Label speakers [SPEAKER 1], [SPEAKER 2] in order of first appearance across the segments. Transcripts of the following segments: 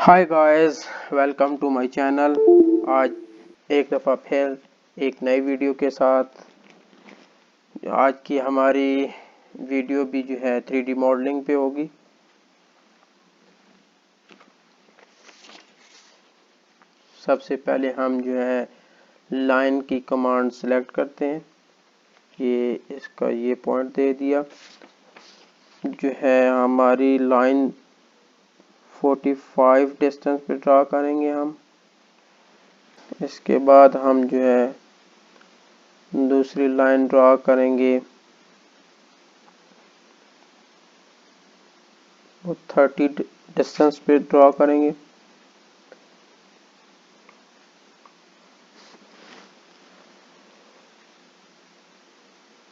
[SPEAKER 1] Hi guys, welcome to my channel. आज एक दफ़ा फिर एक नई वीडियो के साथ। आज की हमारी वीडियो भी जो है 3D मॉडलिंग पे होगी। सबसे पहले हम जो है लाइन की कमांड सेलेक्ट करते हैं। ये इसका ये पॉइंट दे दिया, जो है हमारी लाइन 45 डिस्टेंस पे ड्रा करेंगे हम। इसके बाद हम जो है दूसरी लाइन ड्रा करेंगे, वो 30 डिस्टेंस पे ड्रा करेंगे।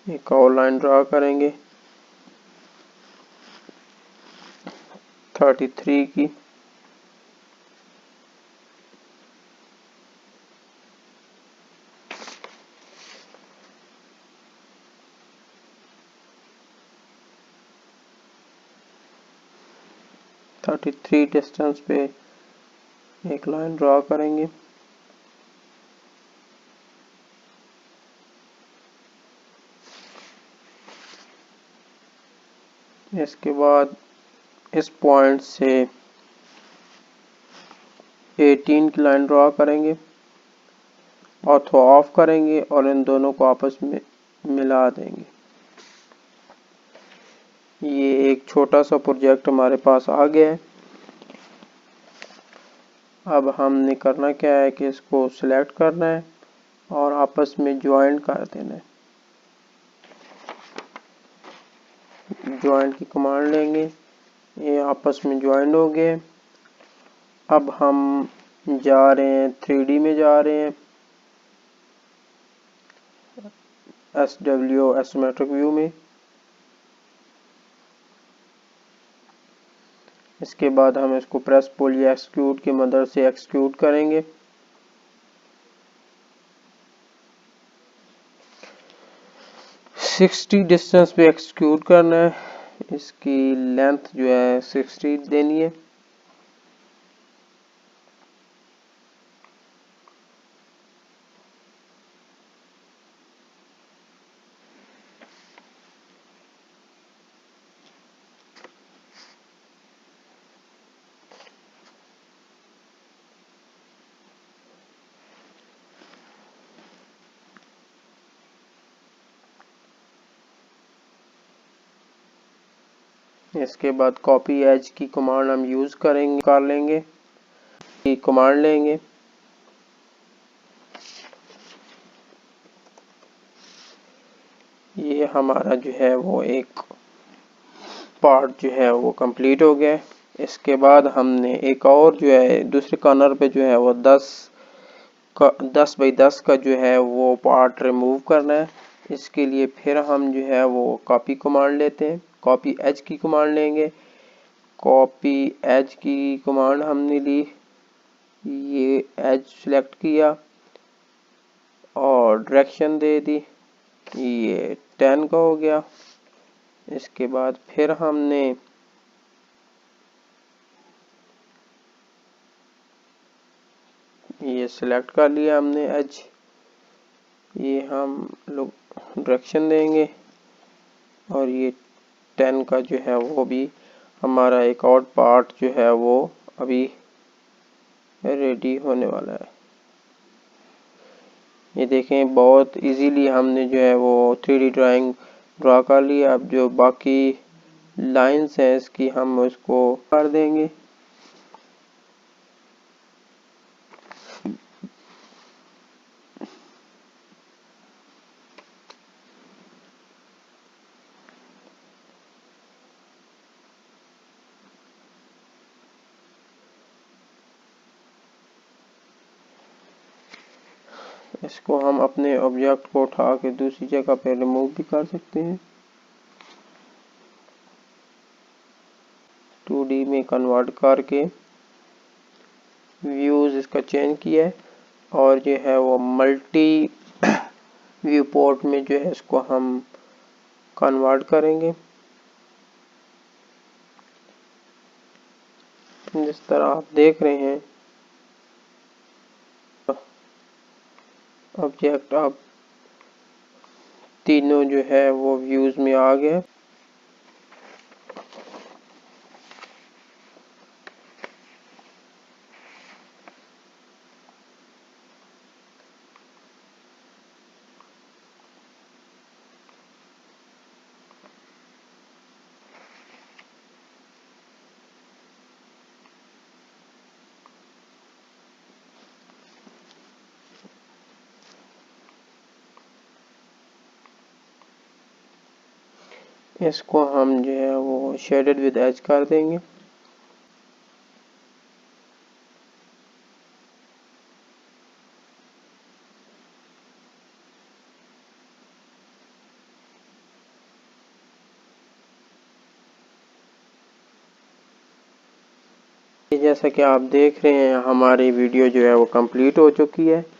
[SPEAKER 1] एक और लाइन ड्रा करेंगे 33 की। डिस्टेंस पे एक लाइन ड्रा करेंगे। इसके बाद इस पॉइंट से 18 की लाइन ड्रा करेंगे और थ्रो ऑफ करेंगे और इन दोनों को आपस में मिला देंगे। ये एक छोटा सा प्रोजेक्ट हमारे पास आ गया है। अब हमने करना क्या है कि इसको सिलेक्ट करना है और आपस में ज्वाइन कर देना है। ज्वाइन की कमांड लेंगे, ये आपस में ज्वाइन हो गए। अब हम जा रहे हैं 3D में, जा रहे हैं SW एसोमेट्रिक व्यू में। इसके बाद हम इसको प्रेस पुल या एक्सक्यूट की मदद से एक्सक्यूट करेंगे। सिक्सटी डिस्टेंस पे एक्सक्यूट करना है। इसकी लेंथ जो है 60 देनी है। इसके बाद कॉपी एज की कमांड हम यूज करेंगे, कर लेंगे की कमांड लेंगे। ये हमारा जो है वो एक पार्ट जो है वो कंप्लीट हो गया है। इसके बाद हमने एक और जो है दूसरे कॉर्नर पे जो है वो 10 बाई 10 का जो है वो पार्ट रिमूव करना है। इसके लिए फिर हम जो है वो कॉपी कमांड लेते हैं, कॉपी एज की कमांड लेंगे। कॉपी एज की कमांड हमने ली, ये एज सिलेक्ट किया और डायरेक्शन दे दी, ये 10 का हो गया। इसके बाद फिर हमने ये सिलेक्ट कर लिया हमने एज, ये हम लोग डायरेक्शन देंगे और ये 10 का जो है वो भी हमारा एक और पार्ट जो है वो अभी रेडी होने वाला है। ये देखें, बहुत इजीली हमने जो है वो 3D ड्राइंग ड्रा कर लिया। अब जो बाकी लाइंस हैं इसकी हम उसको कर देंगे। इसको हम अपने ऑब्जेक्ट को उठा के दूसरी जगह पे रिमूव भी कर सकते हैं। 2D में कन्वर्ट करके व्यूज इसका चेंज किया है और जो है वो मल्टी व्यू पोर्ट में जो है इसको हम कन्वर्ट करेंगे। जिस तरह आप देख रहे हैं ऑब्जेक्ट अब तीनों जो है वो व्यूज में आ गए। इसको हम जो है वो शेडेड विद एज कर देंगे। जैसा कि आप देख रहे हैं हमारी वीडियो जो है वो कंप्लीट हो चुकी है।